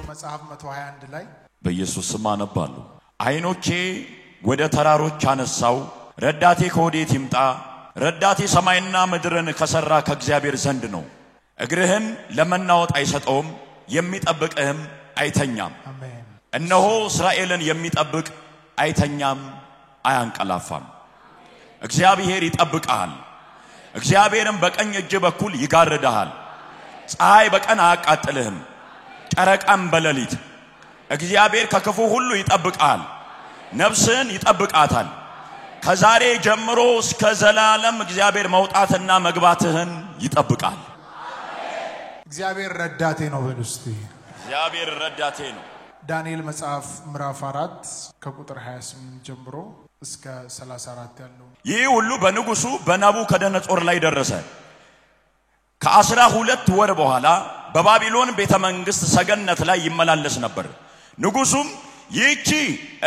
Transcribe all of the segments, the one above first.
መጽሐፍ 121 ላይ በኢየሱስ ስም አነባለሁ። አይኖቼ ወደ ተራሮች አነሳው፣ ረዳቴ ከወዴት ይምጣ? ረዳቴ ሰማይና ምድርን ከሰራ ከእግዚአብሔር ዘንድ ነው። እግርህን ለመናወጥ አይሰጠውም፣ የሚጠብቅህም አይተኛም። አሜን። እነሆ እስራኤልን የሚጠብቅ አይተኛም አያንቀላፋም። እግዚአብሔር ይጠብቅሃል። እግዚአብሔርም በቀኝ እጅ በኩል ይጋርድሃል። ፀሐይ በቀን አያቃጥልህም፣ ጨረቃም በሌሊት። እግዚአብሔር ከክፉ ሁሉ ይጠብቅሃል፣ ነፍስህን ይጠብቃታል። ከዛሬ ጀምሮ እስከ ዘላለም እግዚአብሔር መውጣትና መግባትህን ይጠብቃል። እግዚአብሔር ረዳቴ ነው በሉስቲ። እግዚአብሔር ረዳቴ ነው። ዳንኤል መጽሐፍ ምዕራፍ 4 ከቁጥር 28 ጀምሮ እስከ 34 ያለው ይህ ሁሉ በንጉሱ በናቡከደነጾር ላይ ደረሰ። ከ12 ወር በኋላ በባቢሎን ቤተ መንግስት ሰገነት ላይ ይመላለስ ነበር። ንጉሱም ይህቺ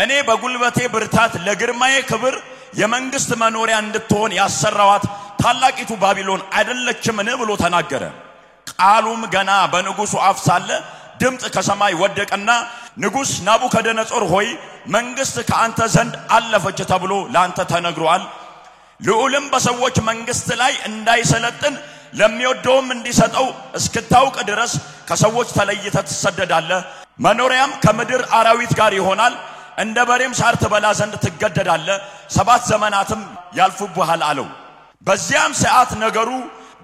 እኔ በጉልበቴ ብርታት ለግርማዬ ክብር የመንግስት መኖሪያ እንድትሆን ያሰራዋት ታላቂቱ ባቢሎን አይደለችምን ብሎ ተናገረ። ቃሉም ገና በንጉሱ አፍ ሳለ ድምጽ ከሰማይ ወደቀና ንጉስ ናቡከደነጾር ሆይ መንግስት ከአንተ ዘንድ አለፈች ተብሎ ላንተ ተነግሯል። ልዑልም በሰዎች መንግስት ላይ እንዳይሰለጥን ለሚወደውም እንዲሰጠው እስክታውቅ ድረስ ከሰዎች ተለይተህ ትሰደዳለህ። መኖሪያም ከምድር አራዊት ጋር ይሆናል። እንደ በሬም ሳር ትበላ ዘንድ ትገደዳለህ። 7 ዘመናትም ያልፉብሃል አለው። በዚያም ሰዓት ነገሩ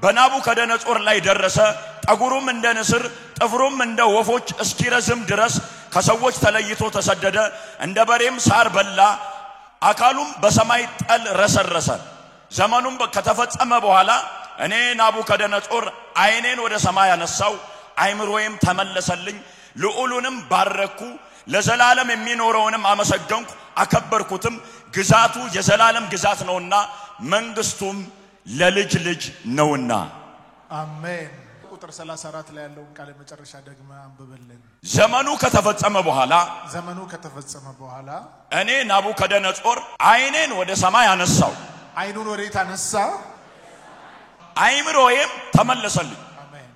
በናቡከደነጾር ላይ ደረሰ። ጠጉሩም እንደ ንስር ጥፍሩም እንደ ወፎች እስኪረዝም ድረስ ከሰዎች ተለይቶ ተሰደደ። እንደ በሬም ሳር በላ። አካሉም በሰማይ ጠል ረሰረሰ። ዘመኑም ከተፈጸመ በኋላ እኔ ናቡከደነጾር አይኔን ወደ ሰማይ አነሳው፣ አይምሮዬም ተመለሰልኝ። ልዑሉንም ባረኩ፣ ለዘላለም የሚኖረውንም አመሰገንኩ፣ አከበርኩትም። ግዛቱ የዘላለም ግዛት ነውና መንግስቱም ለልጅ ልጅ ነውና። አሜን። ቁጥር 34 ላይ ያለውን ቃል መጨረሻ ደግመ አንብበልን። ዘመኑ ከተፈጸመ በኋላ እኔ ናቡከደነጾር አይኔን ወደ ሰማይ አነሳው። አይኑን ወዴት አነሳ? አይምሮዬም ተመለሰልኝ። አሜን።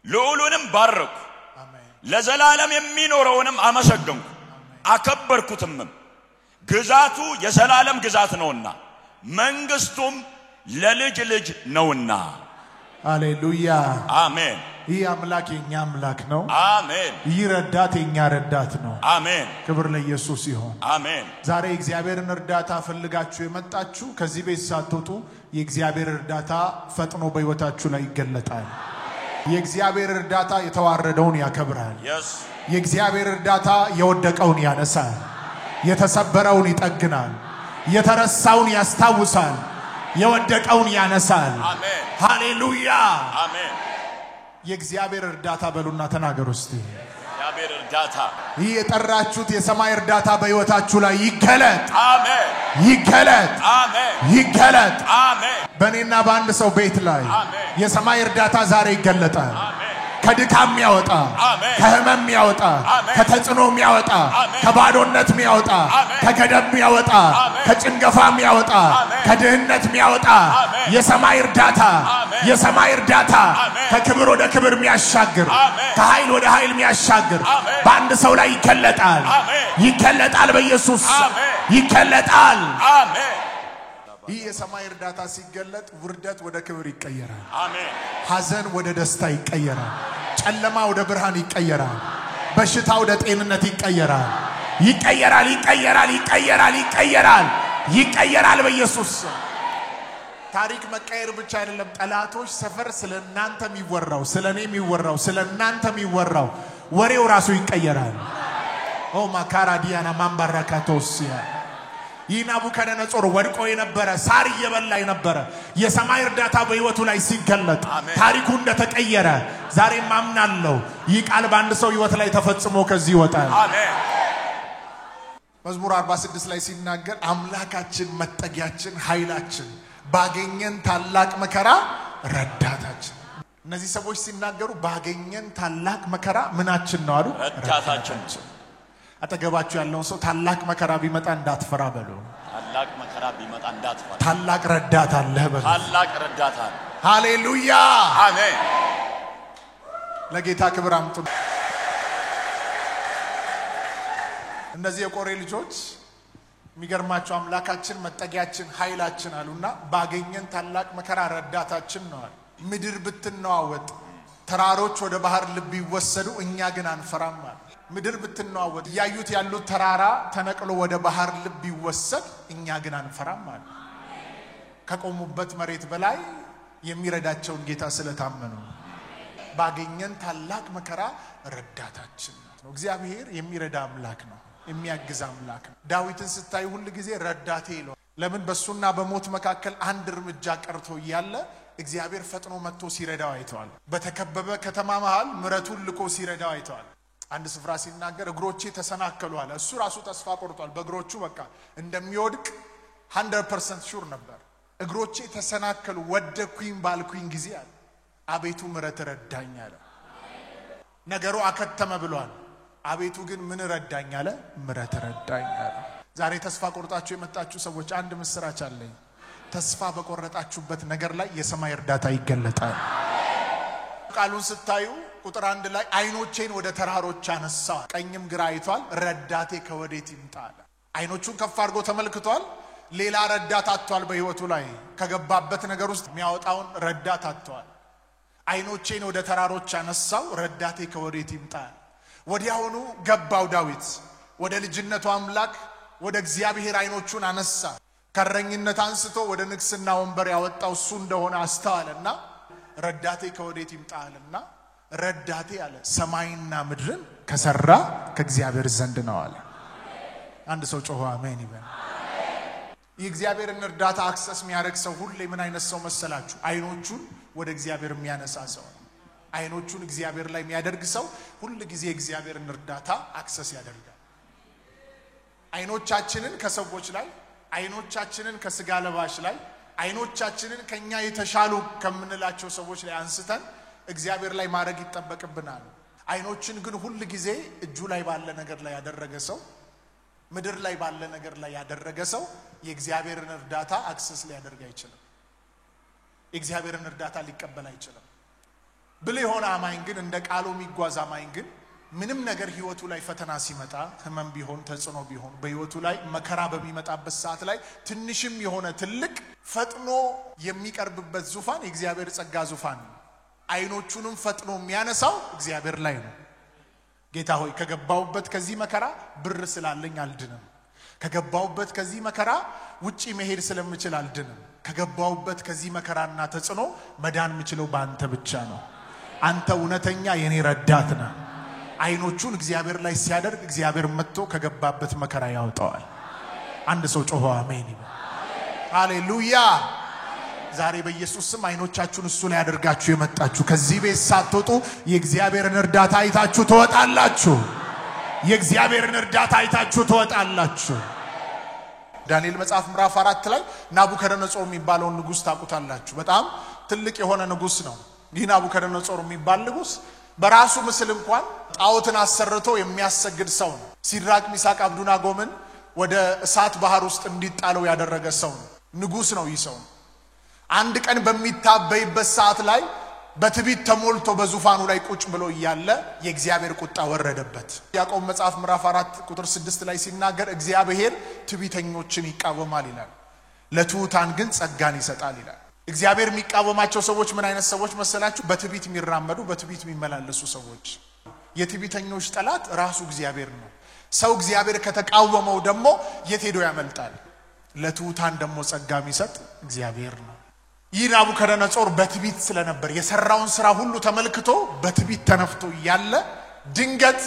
ልዑሉንም ባረኩ፣ ለዘላለም የሚኖረውንም አመሰገንኩ፣ አከበርኩትም። ግዛቱ የዘላለም ግዛት ነውና መንግስቱም ለልጅ ልጅ ነውና። ሃሌሉያ አሜን። ይህ አምላክ የኛ አምላክ ነው። አሜን። ይህ ረዳት የኛ ረዳት ነው። አሜን። ክብር ለኢየሱስ ይሁን። አሜን። ዛሬ እግዚአብሔርን እርዳታ ፈልጋችሁ የመጣችሁ ከዚህ ቤት ሳትወጡ የእግዚአብሔር እርዳታ ፈጥኖ በሕይወታችሁ ላይ ይገለጣል። የእግዚአብሔር እርዳታ የተዋረደውን ያከብራል። የእግዚአብሔር እርዳታ የወደቀውን ያነሳል፣ የተሰበረውን ይጠግናል፣ የተረሳውን ያስታውሳል፣ የወደቀውን ያነሳል። አሜን። ሃሌሉያ አሜን። የእግዚአብሔር እርዳታ በሉና ተናገሩ እስቲ። የእግዚአብሔር እርዳታ ይህ የጠራችሁት የሰማይ እርዳታ በሕይወታችሁ ላይ ይገለጥ። አሜን። ይገለጥ። አሜን። ይገለጥ። አሜን። በእኔና በአንድ ሰው ቤት ላይ የሰማይ እርዳታ ዛሬ ይገለጣል። ከድካም የሚያወጣ፣ ከህመም የሚያወጣ፣ ከተጽዕኖ የሚያወጣ፣ ከባዶነት የሚያወጣ፣ ከገደብ የሚያወጣ፣ ከጭንገፋ የሚያወጣ፣ ከድህነት የሚያወጣ የሰማይ እርዳታ፣ የሰማይ እርዳታ ከክብር ወደ ክብር የሚያሻግር፣ ከኃይል ወደ ኃይል የሚያሻግር በአንድ ሰው ላይ ይገለጣል። ይገለጣል። በኢየሱስ ይገለጣል። አሜን። ይህ የሰማይ እርዳታ ሲገለጥ ውርደት ወደ ክብር ይቀየራል። አሜን። ሐዘን ወደ ደስታ ይቀየራል። ጨለማ ወደ ብርሃን ይቀየራል። በሽታ ወደ ጤንነት ይቀየራል። ይቀየራል። ይቀየራል። ይቀየራል። ይቀየራል። ይቀየራል። በኢየሱስ ታሪክ መቀየር ብቻ አይደለም። ጠላቶች ሰፈር ስለናንተ የሚወራው፣ ስለኔ የሚወራው፣ ስለናንተ የሚወራው ወሬው ራሱ ይቀየራል። ኦ ማካራዲያና ማምባራካቶሲያ ይህ ናቡከደነጾር ወድቆ የነበረ ሳር እየበላ የነበረ የሰማይ እርዳታ በሕይወቱ ላይ ሲገለጥ ታሪኩ እንደተቀየረ ዛሬ ማምናለሁ። ይህ ቃል በአንድ ሰው ሕይወት ላይ ተፈጽሞ ከዚህ ይወጣል። አሜን። መዝሙር 46 ላይ ሲናገር አምላካችን መጠጊያችን፣ ኃይላችን፣ ባገኘን ታላቅ መከራ ረዳታችን። እነዚህ ሰዎች ሲናገሩ ባገኘን ታላቅ መከራ ምናችን ነው አሉ? ረዳታችን። አጠገባችሁ ያለውን ሰው ታላቅ መከራ ቢመጣ እንዳትፈራ በሉ። ታላቅ መከራ ቢመጣ እንዳትፈራ፣ ታላቅ ረዳት አለ በሉ። ታላቅ ረዳት አለ። ሃሌሉያ አሜን። ለጌታ ክብር አምጡ። እነዚህ የቆሬ ልጆች የሚገርማቸው አምላካችን መጠጊያችን ኃይላችን አሉና ባገኘን ታላቅ መከራ ረዳታችን ነው። ምድር ብትነዋወጥ ተራሮች ወደ ባህር ልብ ይወሰዱ እኛ ግን አንፈራም አለ። ምድር ብትነዋወጥ ያዩት ያሉት ተራራ ተነቅሎ ወደ ባህር ልብ ይወሰድ እኛ ግን አንፈራም አለ። ከቆሙበት መሬት በላይ የሚረዳቸውን ጌታ ስለታመኑ ባገኘን ታላቅ መከራ ረዳታችን ነው። እግዚአብሔር የሚረዳ አምላክ ነው፣ የሚያግዝ አምላክ ነው። ዳዊትን ስታይ ሁሉ ጊዜ ረዳቴ ይለው። ለምን በሱና በሞት መካከል አንድ እርምጃ ቀርቶ ያለ እግዚአብሔር ፈጥኖ መጥቶ ሲረዳው አይተዋል። በተከበበ ከተማ መሃል ምረቱን ልኮ ሲረዳው አይተዋል። አንድ ስፍራ ሲናገር እግሮቼ ተሰናከሉ አለ። እሱ ራሱ ተስፋ ቆርጧል። በእግሮቹ በቃ እንደሚወድቅ 100% ሹር ነበር። እግሮቼ ተሰናከሉ ወደኩኝ ባልኩኝ ጊዜ አለ አቤቱ ምረት ረዳኝ አለ። ነገሩ አከተመ ብሏል። አቤቱ ግን ምን ረዳኝ አለ? ምረት ረዳኝ አለ። ዛሬ ተስፋ ቆርጣችሁ የመጣችሁ ሰዎች አንድ ምስራች አለኝ። ተስፋ በቆረጣችሁበት ነገር ላይ የሰማይ እርዳታ ይገለጣል። ቃሉን ስታዩ ቁጥር 1 ላይ አይኖቼን ወደ ተራሮች አነሳ ቀኝም ግራ አይቷል ረዳቴ ከወዴት ይምጣል። አይኖቹን ከፍ አድርጎ ተመልክቷል። ሌላ ረዳት አጥቷል። በህይወቱ ላይ ከገባበት ነገር ውስጥ የሚያወጣውን ረዳት አጥቷል። አይኖቼን ወደ ተራሮች አነሳው ረዳቴ ከወዴት ይምጣል። ወዲያውኑ ገባው ዳዊት ወደ ልጅነቱ አምላክ ወደ እግዚአብሔር አይኖቹን አነሳ። ከረኝነት አንስቶ ወደ ንግስና ወንበር ያወጣው እሱ እንደሆነ አስተዋለና ረዳቴ ከወዴት ይምጣልና ረዳቴ አለ ሰማይና ምድርን ከሰራ ከእግዚአብሔር ዘንድ ነው አለ። አንድ ሰው ጮሆ አሜን ይበል። የእግዚአብሔርን እርዳታ አክሰስ የሚያደርግ ሰው ሁሌ ምን አይነት ሰው መሰላችሁ? አይኖቹን ወደ እግዚአብሔር የሚያነሳ ሰው። አይኖቹን እግዚአብሔር ላይ የሚያደርግ ሰው ሁሉ ጊዜ እግዚአብሔርን እርዳታ አክሰስ ያደርጋል። አይኖቻችንን ከሰዎች ላይ፣ አይኖቻችንን ከስጋ ለባሽ ላይ፣ አይኖቻችንን ከኛ የተሻሉ ከምንላቸው ሰዎች ላይ አንስተን እግዚአብሔር ላይ ማድረግ ይተበቅብናል። አይኖችን ግን ሁሉ ጊዜ እጁ ላይ ባለ ነገር ላይ ያደረገ ሰው፣ ምድር ላይ ባለ ነገር ላይ ያደረገ ሰው የእግዚአብሔርን እርዳታ አክሰስ ሊያደርግ አይችልም። የእግዚአብሔርን እርዳታ ሊቀበል አይችልም። ብልህ የሆነ አማኝ ግን እንደ ቃሉ የሚጓዝ አማኝ ግን ምንም ነገር ህይወቱ ላይ ፈተና ሲመጣ ህመም ቢሆን ተጽዕኖ ቢሆን በህይወቱ ላይ መከራ በሚመጣበት ሰዓት ላይ ትንሽም የሆነ ትልቅ ፈጥኖ የሚቀርብበት ዙፋን የእግዚአብሔር ጸጋ ዙፋን ነው። አይኖቹንም ፈጥኖ የሚያነሳው እግዚአብሔር ላይ ነው። ጌታ ሆይ ከገባውበት ከዚህ መከራ ብር ስላለኝ አልድንም። ከገባውበት ከዚህ መከራ ውጪ መሄድ ስለምችል አልድንም። ከገባውበት ከዚህ መከራና ተጽዕኖ መዳን የምችለው በአንተ ብቻ ነው። አንተ እውነተኛ የኔ ረዳት ነህ። አይኖቹን እግዚአብሔር ላይ ሲያደርግ እግዚአብሔር መጥቶ ከገባበት መከራ ያወጣዋል። አንድ ሰው ጮሆ አሜን ይበል። ሃሌሉያ። ዛሬ በኢየሱስ ስም አይኖቻችሁን እሱ ላይ ያደርጋችሁ የመጣችሁ ከዚህ ቤት ሳትወጡ የእግዚአብሔርን እርዳታ አይታችሁ ትወጣላችሁ። የእግዚአብሔርን እርዳታ አይታችሁ ትወጣላችሁ። ዳንኤል መጽሐፍ ምዕራፍ 4 ላይ ናቡከደነጾር የሚባለውን ንጉስ ታውቁታላችሁ። በጣም ትልቅ የሆነ ንጉስ ነው። ይህ ናቡከደነጾር የሚባል ንጉስ በራሱ ምስል እንኳን ጣዖትን አሰርቶ የሚያሰግድ ሰው ነው። ሲድራቅ ሚሳቅ አብዱናጎምን ወደ እሳት ባህር ውስጥ እንዲጣለው ያደረገ ሰው ነው። ንጉስ ነው ይህ ሰው። አንድ ቀን በሚታበይበት ሰዓት ላይ በትዕቢት ተሞልቶ በዙፋኑ ላይ ቁጭ ብሎ እያለ የእግዚአብሔር ቁጣ ወረደበት። ያዕቆብ መጽሐፍ ምዕራፍ 4 ቁጥር 6 ላይ ሲናገር እግዚአብሔር ትዕቢተኞችን ይቃወማል ይላል፣ ለትሑታን ግን ጸጋን ይሰጣል ይላል። እግዚአብሔር የሚቃወማቸው ሰዎች ምን አይነት ሰዎች መሰላችሁ? በትዕቢት የሚራመዱ በትዕቢት የሚመላለሱ ሰዎች። የትዕቢተኞች ጠላት ራሱ እግዚአብሔር ነው። ሰው እግዚአብሔር ከተቃወመው ደግሞ የት ሄዶ ያመልጣል? ለትሑታን ደግሞ ጸጋ የሚሰጥ እግዚአብሔር ነው። ይህ ናቡከደነጾር በትዕቢት ስለነበር የሰራውን ስራ ሁሉ ተመልክቶ በትዕቢት ተነፍቶ ያለ ድንገት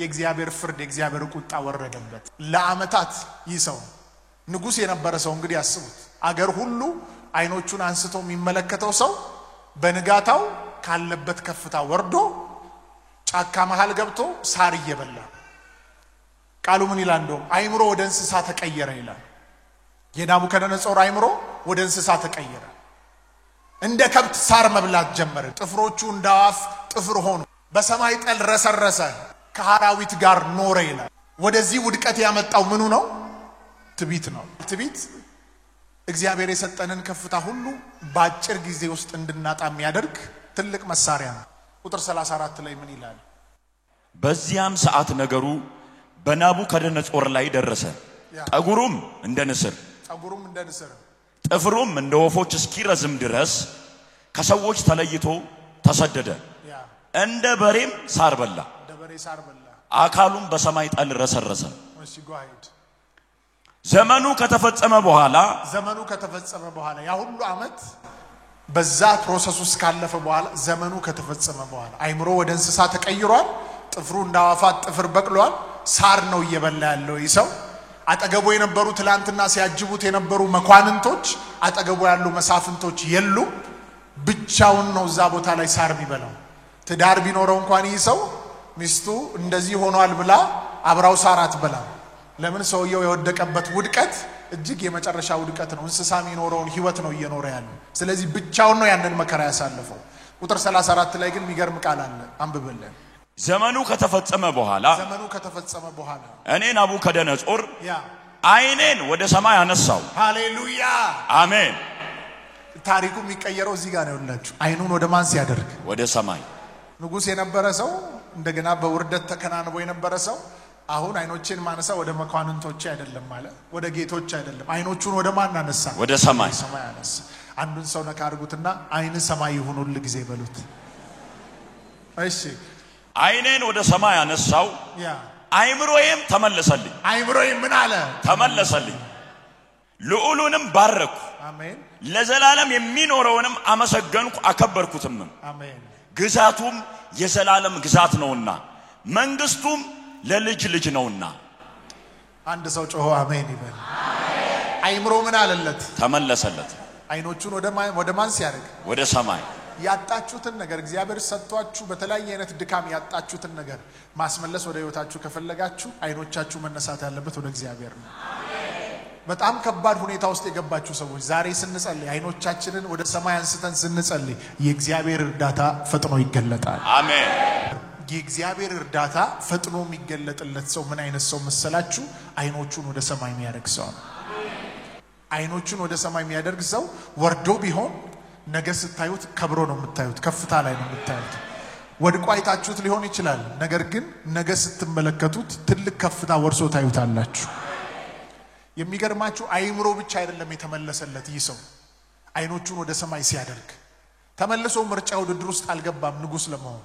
የእግዚአብሔር ፍርድ የእግዚአብሔር ቁጣ ወረደበት። ለዓመታት ይህ ሰው ንጉስ የነበረ ሰው እንግዲህ ያስቡት። አገር ሁሉ አይኖቹን አንስቶ የሚመለከተው ሰው በንጋታው ካለበት ከፍታ ወርዶ ጫካ መሃል ገብቶ ሳር እየበላ ቃሉ ምን ይላል? እንደውም አይምሮ ወደ እንስሳ ተቀየረ ይላል። የናቡከደነጾር አይምሮ ወደ እንስሳ ተቀየረ። እንደ ከብት ሳር መብላት ጀመረ። ጥፍሮቹ እንደ አፍ ጥፍር ሆኑ። በሰማይ ጠል ረሰረሰ፣ ከአራዊት ጋር ኖረ ይላል። ወደዚህ ውድቀት ያመጣው ምኑ ነው? ትዕቢት ነው። ትዕቢት እግዚአብሔር የሰጠንን ከፍታ ሁሉ በአጭር ጊዜ ውስጥ እንድናጣ የሚያደርግ ትልቅ መሳሪያ ነው። ቁጥር 34 ላይ ምን ይላል? በዚያም ሰዓት ነገሩ በናቡከደነጾር ላይ ደረሰ። ጠጉሩም እንደ ንስር ጥፍሩም እንደ ወፎች እስኪረዝም ድረስ ከሰዎች ተለይቶ ተሰደደ። እንደ በሬም ሳር በላ። አካሉም በሰማይ ጠል ረሰረሰ። ዘመኑ ከተፈጸመ በኋላ ያ ሁሉ አመት በዛ ፕሮሰስ ውስጥ ካለፈ በኋላ ዘመኑ ከተፈጸመ በኋላ አይምሮ ወደ እንስሳ ተቀይሯል። ጥፍሩ እንዳዋፋት ጥፍር በቅሏል። ሳር ነው እየበላ ያለው ይሰው። አጠገቡ የነበሩ ትላንትና ሲያጅቡት የነበሩ መኳንንቶች አጠገቡ ያሉ መሳፍንቶች የሉ። ብቻውን ነው እዛ ቦታ ላይ ሳር የሚበላው። ትዳር ቢኖረው እንኳን ይሰው ሚስቱ እንደዚህ ሆኗል ብላ አብራው ሳር አትበላም። ለምን? ሰውየው የወደቀበት ውድቀት እጅግ የመጨረሻ ውድቀት ነው። እንስሳ የሚኖረውን ህይወት ነው እየኖረ ያለው። ስለዚህ ብቻውን ነው ያንን መከራ ያሳለፈው። ቁጥር 34 ላይ ግን የሚገርም ቃል አለ። አንብብልን። ዘመኑ ከተፈጸመ በኋላ እኔ ናቡከደነጾር አይኔን ወደ ሰማይ አነሳው። ሃሌሉያ አሜን። ታሪኩ የሚቀየረው እዚህ ጋር ነው ያላችሁ። አይኑን ወደ ማን ሲያደርግ? ወደ ሰማይ። ንጉስ የነበረ ሰው እንደገና በውርደት ተከናንቦ የነበረ ሰው አሁን አይኖችን ማነሳ ወደ መኳንንቶች አይደለም ማለት ወደ ጌቶች አይደለም። አይኖቹን ወደ ማን አነሳ? ወደ ሰማይ አነሳ። አንዱን ሰው ነካ አድርጉትና አይን ሰማይ ይሁን ሁሉ ጊዜ በሉት። እሺ አይኔን ወደ ሰማይ አነሳው። አይምሮዬም ተመለሰልኝ። አይምሮዬም ምን አለ? ተመለሰልኝ። ልዑሉንም ባረኩ። አሜን። ለዘላለም የሚኖረውንም አመሰገንኩ አከበርኩትም። አሜን። ግዛቱም የዘላለም ግዛት ነውና መንግስቱም ለልጅ ልጅ ነውና። አንድ ሰው ጮሆ አሜን ይበል። አይምሮ ምን አለለት? ተመለሰለት። አይኖቹን ወደ ማን ሲያደርግ? ወደ ሰማይ። ያጣችሁትን ነገር እግዚአብሔር ሰጥቷችሁ በተለያየ አይነት ድካም ያጣችሁትን ነገር ማስመለስ ወደ ህይወታችሁ ከፈለጋችሁ አይኖቻችሁ መነሳት ያለበት ወደ እግዚአብሔር ነው። በጣም ከባድ ሁኔታ ውስጥ የገባችሁ ሰዎች ዛሬ ስንጸልይ አይኖቻችንን ወደ ሰማይ አንስተን ስንጸልይ የእግዚአብሔር እርዳታ ፈጥኖ ይገለጣል። አሜን። የእግዚአብሔር እርዳታ ፈጥኖ የሚገለጥለት ሰው ምን አይነት ሰው መሰላችሁ? አይኖቹን ወደ ሰማይ የሚያደርግ ሰው ነው። አይኖቹን ወደ ሰማይ የሚያደርግ ሰው ወርዶ ቢሆን ነገ ስታዩት ከብሮ ነው የምታዩት። ከፍታ ላይ ነው የምታዩት። ወድቆ አይታችሁት ሊሆን ይችላል። ነገር ግን ነገ ስትመለከቱት ትልቅ ከፍታ ወርሶ ታዩታላችሁ። የሚገርማችሁ አይምሮ ብቻ አይደለም የተመለሰለት ይህ ሰው አይኖቹን ወደ ሰማይ ሲያደርግ ተመልሶ ምርጫ ውድድር ውስጥ አልገባም። ንጉስ ለመሆን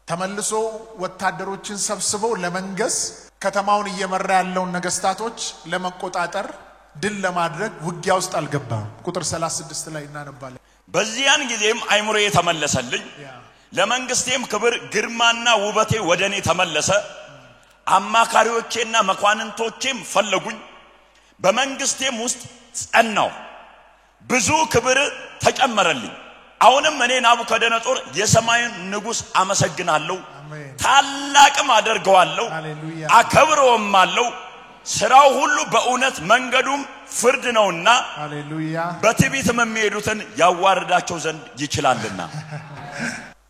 ተመልሶ ወታደሮችን ሰብስበው ለመንገስ ከተማውን እየመራ ያለውን ነገስታቶች ለመቆጣጠር ድል ለማድረግ ውጊያ ውስጥ አልገባም። ቁጥር 36 ላይ እናነባለን። በዚያን ጊዜም አይምሮዬ ተመለሰልኝ፣ ለመንግስቴም ክብር ግርማና ውበቴ ወደኔ ተመለሰ። አማካሪዎቼና መኳንንቶቼም ፈለጉኝ፣ በመንግስቴም ውስጥ ጸናው፣ ብዙ ክብር ተጨመረልኝ። አሁንም እኔ ናቡከደነጾር የሰማይን ንጉስ አመሰግናለሁ፣ ታላቅም አደርገዋለሁ፣ አከብረውማለሁ። ስራው ሁሉ በእውነት መንገዱም ፍርድ ነውና ሃሌሉያ። በትዕቢትም የሚሄዱትን ያዋርዳቸው ዘንድ ይችላልና።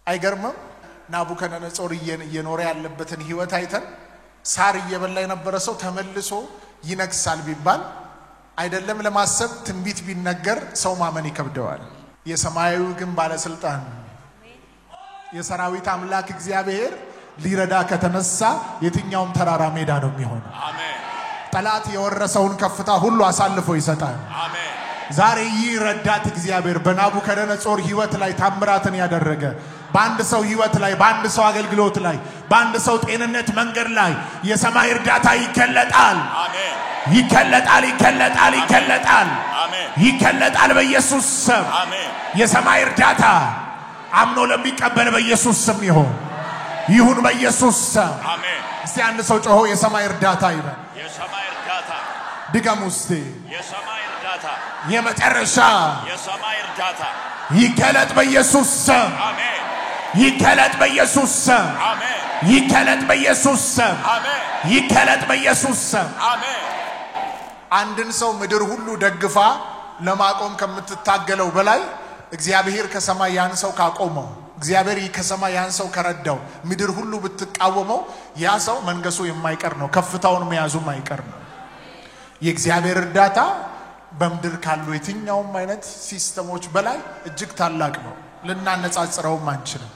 አይገርምም? ናቡከደነጾር እየኖረ ያለበትን ህይወት አይተን ሳር እየበላ የነበረ ሰው ተመልሶ ይነግሳል ቢባል አይደለም ለማሰብ ትንቢት ቢነገር ሰው ማመን ይከብደዋል። የሰማዩ ግን ባለስልጣን የሰራዊት አምላክ እግዚአብሔር ሊረዳ ከተነሳ የትኛውም ተራራ ሜዳ ነው የሚሆነው። አሜን። ጠላት የወረሰውን ከፍታ ሁሉ አሳልፎ ይሰጣል። አሜን። ዛሬ ይረዳት እግዚአብሔር በናቡከደነጾር ህይወት ላይ ታምራትን ያደረገ በአንድ ሰው ህይወት ላይ በአንድ ሰው አገልግሎት ላይ በአንድ ሰው ጤንነት መንገድ ላይ የሰማይ እርዳታ ይከለጣል። አሜን። ይከለጣል ይከለጣል ይከለጣል አሜን። ይከለጣል በኢየሱስ ስም። አሜን። የሰማይ እርዳታ አምኖ ለሚቀበል በኢየሱስ ስም ይሁን በኢየሱስ ስም። አሜን። እስቲ አንድ ሰው ጮሆ የሰማይ እርዳታ ይበል። የሰማይ እርዳታ ድገሙ እስቲ። የሰማይ እርዳታ የመጨረሻ የሰማይ እርዳታ ይከለጥ በኢየሱስ ስም። አሜን። ይከለጥ በኢየሱስ ስም። አሜን። ይከለጥ በኢየሱስ ስም። አሜን። ይከለጥ በኢየሱስ ስም። አሜን። አንድን ሰው ምድር ሁሉ ደግፋ ለማቆም ከምትታገለው በላይ እግዚአብሔር ከሰማይ ያን ሰው ካቆመው እግዚአብሔር ከሰማይ ያን ሰው ከረዳው ምድር ሁሉ ብትቃወመው ያ ሰው መንገሱ የማይቀር ነው። ከፍታውን መያዙ የማይቀር ነው። የእግዚአብሔር እርዳታ በምድር ካሉ የትኛውም አይነት ሲስተሞች በላይ እጅግ ታላቅ ነው። ልናነጻጽረውም አንችልም።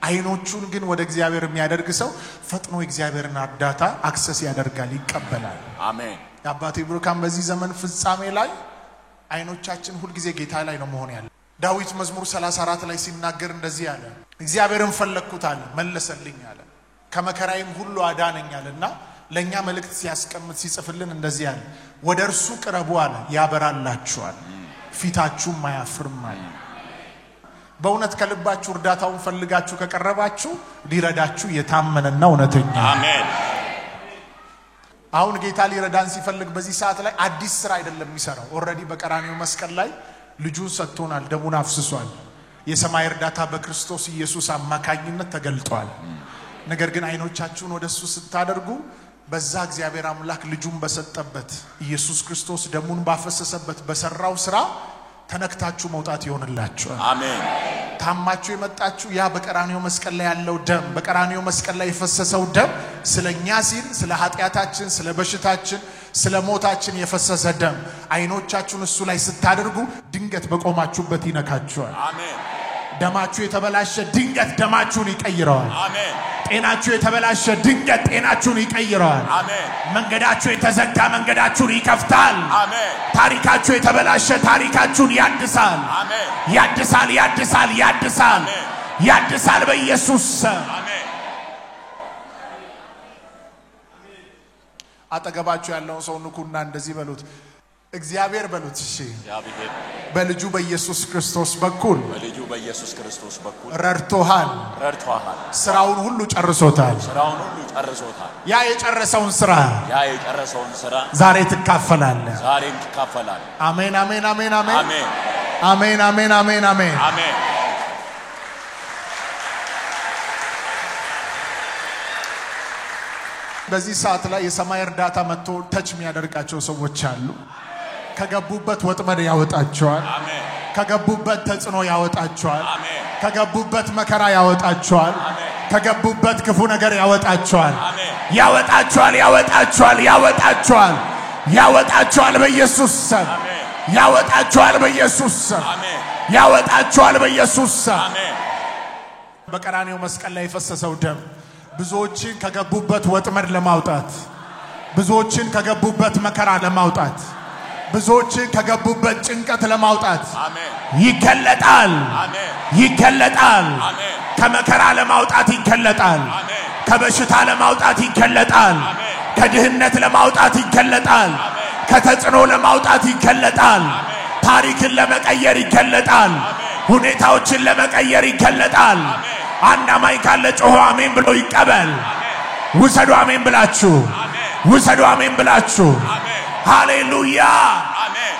አይኖቹን ግን ወደ እግዚአብሔር የሚያደርግ ሰው ፈጥኖ እግዚአብሔርን እርዳታ አክሰስ ያደርጋል ይቀበላል አሜን ያባቴ ብሩካን በዚህ ዘመን ፍጻሜ ላይ አይኖቻችን ሁሉ ጊዜ ጌታ ላይ ነው መሆን ያለው ዳዊት መዝሙር 34 ላይ ሲናገር እንደዚህ አለ እግዚአብሔርን ፈለኩት አለ መለሰልኝ አለ ከመከራዬም ሁሉ አዳነኛልና ለኛ መልእክት ሲያስቀምጥ ሲጽፍልን እንደዚህ አለ ወደ እርሱ ቅረቡ አለ ያበራላችኋል ፊታችሁም ማያፍርም አለ በእውነት ከልባችሁ እርዳታውን ፈልጋችሁ ከቀረባችሁ ሊረዳችሁ የታመነና እውነተኛ አሜን አሁን ጌታ ሊረዳን ሲፈልግ በዚህ ሰዓት ላይ አዲስ ስራ አይደለም የሚሰራው ኦሬዲ በቀራንዮ መስቀል ላይ ልጁን ሰጥቶናል ደሙን አፍስሷል የሰማይ እርዳታ በክርስቶስ ኢየሱስ አማካኝነት ተገልጧል ነገር ግን አይኖቻችሁን ወደሱ ስታደርጉ በዛ እግዚአብሔር አምላክ ልጁን በሰጠበት ኢየሱስ ክርስቶስ ደሙን ባፈሰሰበት በሰራው ስራ ተነክታችሁ መውጣት ይሆንላችኋል አሜን ታማችሁ የመጣችሁ ያ በቀራንዮ መስቀል ላይ ያለው ደም በቀራንዮ መስቀል ላይ የፈሰሰው ደም ስለኛ ሲል ስለ ኃጢያታችን ስለ በሽታችን ስለ ሞታችን የፈሰሰ ደም አይኖቻችሁን እሱ ላይ ስታደርጉ ድንገት በቆማችሁበት ይነካችኋል አሜን ደማችሁ የተበላሸ ድንገት ደማችሁን ይቀይረዋል አሜን ጤናችሁ የተበላሸ ድንገት ጤናችሁን ይቀይረዋል አሜን መንገዳችሁ የተዘጋ መንገዳችሁን ይከፍታል አሜን ታሪካችሁ የተበላሸ ታሪካችሁን ያድሳል አሜን ያድሳል ያድሳል ያድሳል ያድሳል በኢየሱስ አሜን አጠገባችሁ ያለውን ሰው ንኩና እንደዚህ በሉት እግዚአብሔር በሉት እሺ እግዚአብሔር በልጁ በኢየሱስ ክርስቶስ በኩል በልጁ በኢየሱስ ክርስቶስ በኩል ረድቶሃል ስራውን ሁሉ ጨርሶታል ያ የጨረሰውን ስራ ዛሬ ትካፈላለህ አሜን አሜን አሜን አሜን አሜን አሜን አሜን አሜን አሜን በዚህ ሰዓት ላይ የሰማይ እርዳታ መጥቶ ተች የሚያደርጋቸው ሰዎች አሉ ከገቡበት ወጥመድ ያወጣቸዋል አሜን ከገቡበት ተጽኖ ያወጣቸዋል አሜን ከገቡበት መከራ ያወጣቸዋል አሜን ከገቡበት ክፉ ነገር ያወጣቸዋል አሜን ያወጣቸዋል ያወጣቸዋል ያወጣቸዋል ያወጣቸዋል በኢየሱስ ስም አሜን ያወጣቸዋል በኢየሱስ ስም አሜን ያወጣቸዋል በኢየሱስ ስም አሜን በቀራንዮ መስቀል ላይ የፈሰሰው ደም ብዙዎችን ከገቡበት ወጥመድ ለማውጣት ብዙዎችን ከገቡበት መከራ ለማውጣት ብዙዎችን ከገቡበት ጭንቀት ለማውጣት አሜን ይገለጣል አሜን ይገለጣል አሜን ከመከራ ለማውጣት ይገለጣል አሜን ከበሽታ ለማውጣት ይገለጣል አሜን ከድህነት ለማውጣት ይገለጣል አሜን ከተጽኖ ለማውጣት ይገለጣል ታሪክን ለመቀየር ይገለጣል ሁኔታዎችን ለመቀየር ይገለጣል አንድ አማኝ ካለ ጮሆ አሜን ብሎ ይቀበል ውሰዱ አሜን ብላችሁ ውሰዱ አሜን ብላችሁ ሃሌሉያ አሜን